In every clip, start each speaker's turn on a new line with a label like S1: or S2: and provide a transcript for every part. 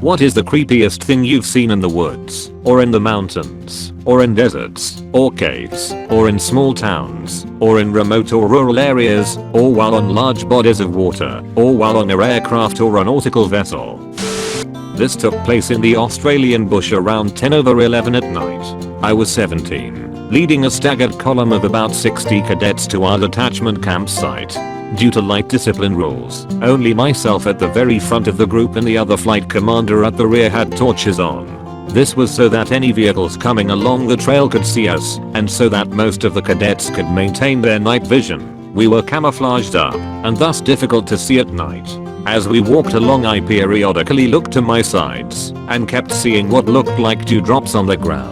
S1: What is the creepiest thing you've seen in the woods, or in the mountains, or in deserts, or caves, or in small towns, or in remote or rural areas, or while on large bodies of water, or while on an aircraft or a nautical vessel? This took place in the Australian bush around 10:11 at night. I was 17, leading a staggered column of about 60 cadets to our detachment campsite. Due to light discipline rules, only myself at the very front of the group and the other flight commander at the rear had torches on. This was so that any vehicles coming along the trail could see us, and so that most of the cadets could maintain their night vision. We were camouflaged up, and thus difficult to see at night. As we walked along, I periodically looked to my sides, and kept seeing what looked like dewdrops on the ground.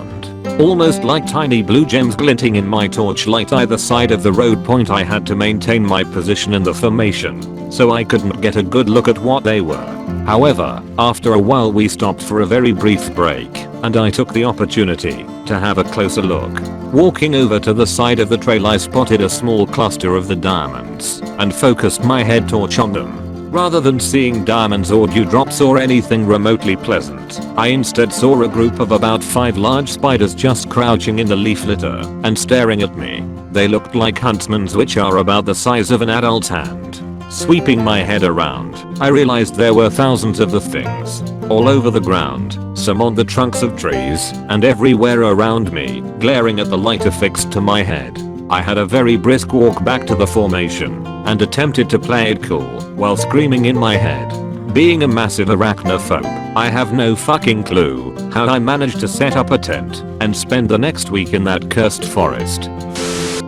S1: Almost like tiny blue gems glinting in my torchlight either side of the road point. I had to maintain my position in the formation, so I couldn't get a good look at what they were. However, after a while we stopped for a very brief break, and I took the opportunity to have a closer look. Walking over to the side of the trail, I spotted a small cluster of the diamonds, and focused my head torch on them. Rather than seeing diamonds or dewdrops or anything remotely pleasant, I instead saw a group of about 5 large spiders just crouching in the leaf litter and staring at me. They looked like huntsmen's, which are about the size of an adult's hand. Sweeping my head around, I realized there were thousands of the things, all over the ground, some on the trunks of trees, and everywhere around me, glaring at the light affixed to my head. I had a very brisk walk back to the formation, and attempted to play it cool, while screaming in my head. Being a massive arachnophobe, I have no fucking clue how I managed to set up a tent, and spend the next week in that cursed forest.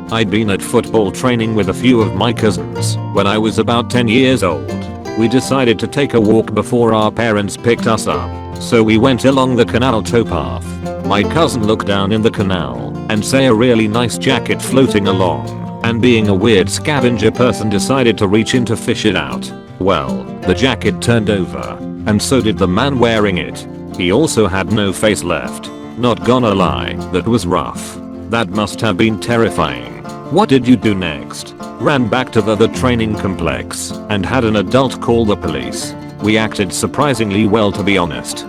S1: I'd been at football training with a few of my cousins, when I was about 10 years old. We decided to take a walk before our parents picked us up, so we went along the canal towpath. My cousin looked down in the canal, and saw a really nice jacket floating along, and being a weird scavenger person decided to reach in to fish it out. Well, the jacket turned over, and so did the man wearing it. He also had no face left. Not gonna lie, that was rough. That must have been terrifying. What did you do next? Ran back to the training complex, and had an adult call the police. We acted surprisingly well, to be honest.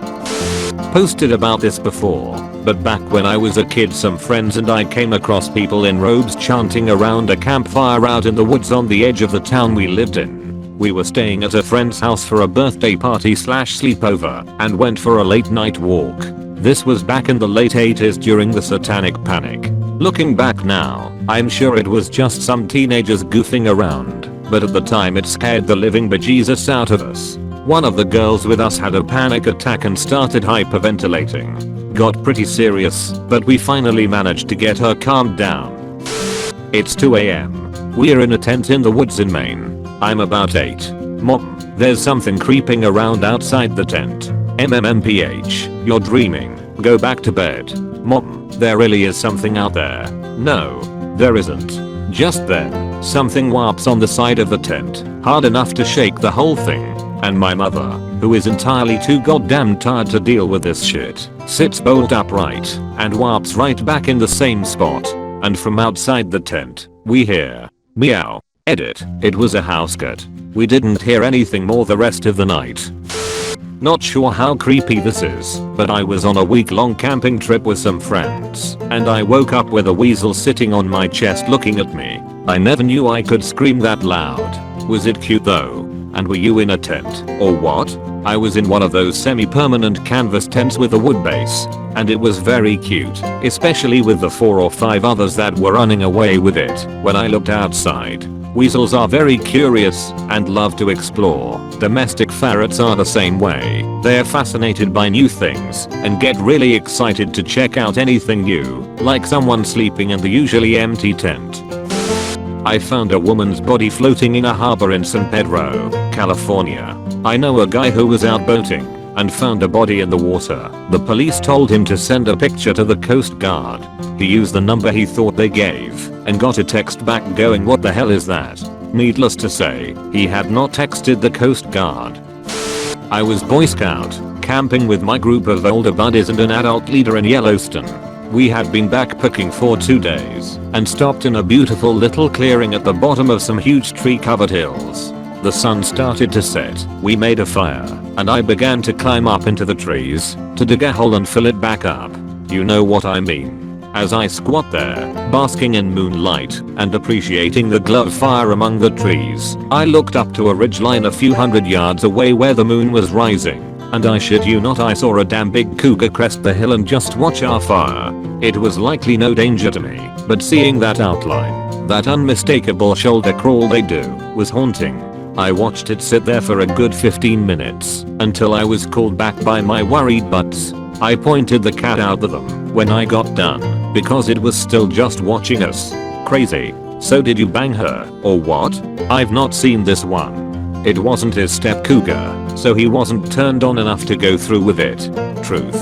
S1: Posted about this before, but back when I was a kid, some friends and I came across people in robes chanting around a campfire out in the woods on the edge of the town we lived in. We were staying at a friend's house for a birthday party / sleepover, and went for a late night walk. This was back in the late 80s during the Satanic Panic. Looking back now, I'm sure it was just some teenagers goofing around, but at the time it scared the living bejesus out of us. One of the girls with us had a panic attack and started hyperventilating. Got pretty serious, but we finally managed to get her calmed down. It's 2 AM. We're in a tent in the woods in Maine. I'm about 8. Mom, there's something creeping around outside the tent. MMMPH, you're dreaming. Go back to bed. Mom, there really is something out there. No, there isn't. Just then, something warps on the side of the tent, hard enough to shake the whole thing. And my mother, who is entirely too goddamn tired to deal with this shit, sits bolt upright and warps right back in the same spot. And from outside the tent, we hear meow. Edit, it was a house cat. We didn't hear anything more the rest of the night. Not sure how creepy this is, but I was on a week-long camping trip with some friends, and I woke up with a weasel sitting on my chest looking at me. I never knew I could scream that loud. Was it cute though? And were you in a tent, or what? I was in one of those semi-permanent canvas tents with a wood base, and it was very cute, especially with the 4 or 5 others that were running away with it. When I looked outside, weasels are very curious and love to explore. Domestic ferrets are the same way. They're fascinated by new things and get really excited to check out anything new, like someone sleeping in the usually empty tent. I found a woman's body floating in a harbor in San Pedro, California. I know a guy who was out boating and found a body in the water. The police told him to send a picture to the Coast Guard. He used the number he thought they gave and got a text back going, "What the hell is that?" Needless to say, he had not texted the Coast Guard. I was Boy Scout, camping with my group of older buddies and an adult leader in Yellowstone. We had been backpacking for 2 days and stopped in a beautiful little clearing at the bottom of some huge tree-covered hills. The sun started to set. We made a fire and I began to climb up into the trees to dig a hole and fill it back up. You know what I mean. As I squat there, basking in moonlight and appreciating the glow of fire among the trees, I looked up to a ridgeline a few hundred yards away where the moon was rising, and I shit you not, I saw a damn big cougar crest the hill and just watch our fire. It was likely no danger to me, but seeing that outline, that unmistakable shoulder crawl they do, was haunting. I watched it sit there for a good 15 minutes until I was called back by my worried butts. I pointed the cat out at them when I got done because it was still just watching us. Crazy. So did you bang her or what? I've not seen this one. It wasn't his step cougar, so he wasn't turned on enough to go through with it. Truth.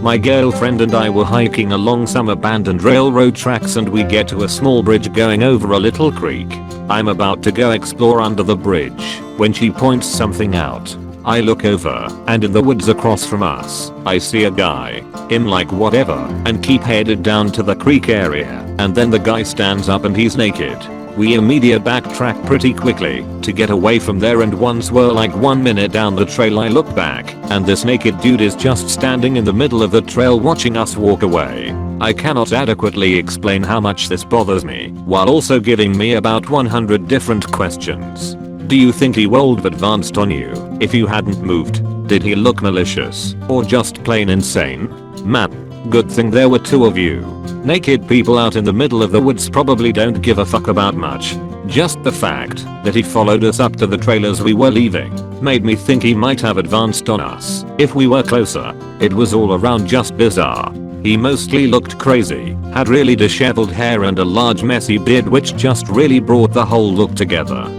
S1: My girlfriend and I were hiking along some abandoned railroad tracks and we get to a small bridge going over a little creek. I'm about to go explore under the bridge when she points something out. I look over and in the woods across from us, I see a guy. Him like whatever and keep headed down to the creek area and then the guy stands up and he's naked. We immediately backtrack pretty quickly to get away from there and once we're like 1 minute down the trail I look back and this naked dude is just standing in the middle of the trail watching us walk away. I cannot adequately explain how much this bothers me while also giving me about 100 different questions. Do you think he would have advanced on you if you hadn't moved? Did he look malicious or just plain insane? Man, good thing there were two of you. Naked people out in the middle of the woods probably don't give a fuck about much. Just the fact that he followed us up to the trail as we were leaving made me think he might have advanced on us if we were closer. It was all around just bizarre. He mostly looked crazy, had really disheveled hair and a large messy beard which just really brought the whole look together.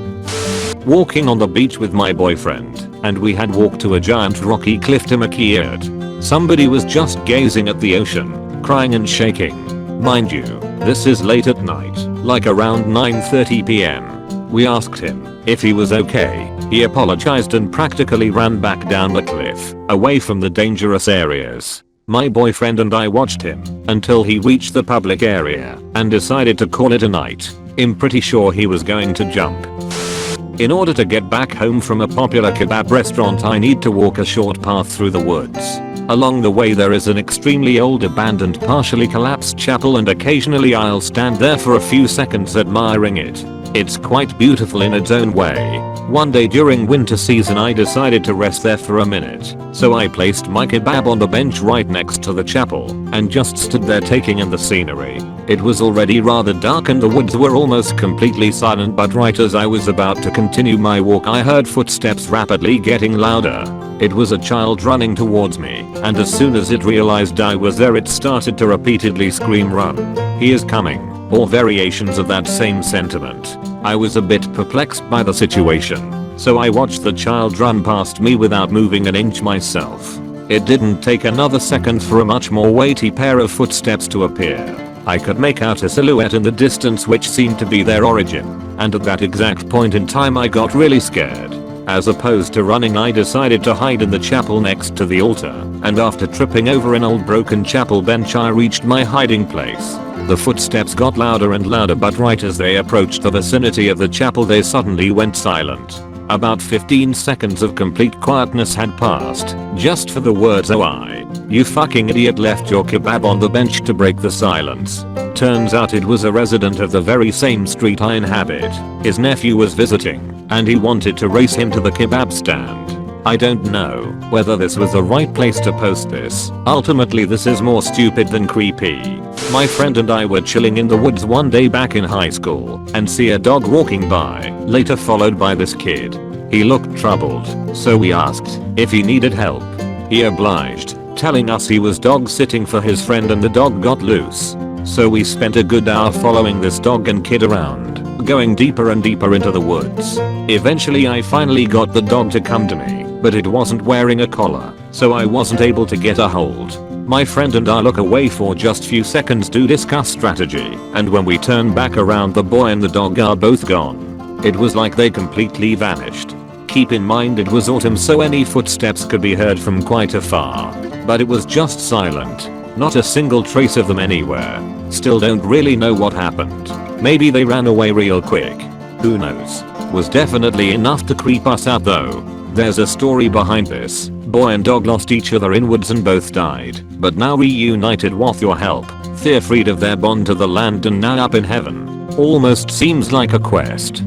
S1: Walking on the beach with my boyfriend, and we had walked to a giant rocky cliff to Makiad. Somebody was just gazing at the ocean, crying and shaking. Mind you, this is late at night, like around 9:30 p.m. We asked him if he was okay. He apologized and practically ran back down the cliff, away from the dangerous areas. My boyfriend and I watched him until he reached the public area and decided to call it a night. I'm pretty sure he was going to jump. In order to get back home from a popular kebab restaurant I need to walk a short path through the woods. Along the way there is an extremely old abandoned partially collapsed chapel and occasionally I'll stand there for a few seconds admiring it. It's quite beautiful in its own way. One day during winter season I decided to rest there for a minute, so I placed my kebab on the bench right next to the chapel and just stood there taking in the scenery. It was already rather dark and the woods were almost completely silent, but right as I was about to continue my walk I heard footsteps rapidly getting louder. It was a child running towards me, and as soon as it realized I was there it started to repeatedly scream, "Run! He is coming!" or variations of that same sentiment. I was a bit perplexed by the situation, so I watched the child run past me without moving an inch myself. It didn't take another second for a much more weighty pair of footsteps to appear. I could make out a silhouette in the distance which seemed to be their origin, and at that exact point in time I got really scared. As opposed to running I decided to hide in the chapel next to the altar, and after tripping over an old broken chapel bench I reached my hiding place. The footsteps got louder and louder, but right as they approached the vicinity of the chapel they suddenly went silent. About 15 seconds of complete quietness had passed, just for the words "Oh you fucking idiot left your kebab on the bench" to break the silence. Turns out it was a resident of the very same street I inhabit. His nephew was visiting, and he wanted to race him to the kebab stand. I don't know whether this was the right place to post this. Ultimately this is more stupid than creepy. My friend and I were chilling in the woods one day back in high school and see a dog walking by, later followed by this kid. He looked troubled, so we asked if he needed help. He obliged, telling us he was dog sitting for his friend and the dog got loose. So we spent a good hour following this dog and kid around, going deeper and deeper into the woods. Eventually I finally got the dog to come to me, but it wasn't wearing a collar, so I wasn't able to get a hold. My friend and I look away for just few seconds to discuss strategy, and when we turn back around the boy and the dog are both gone. It was like they completely vanished. Keep in mind it was autumn, so any footsteps could be heard from quite afar, but it was just silent. Not a single trace of them anywhere. Still don't really know what happened. Maybe they ran away real quick. Who knows? Was definitely enough to creep us out though. There's a story behind this. Boy and dog lost each other in woods and both died, but now reunited with your help. They're freed of their bond to the land and now up in heaven. Almost seems like a quest.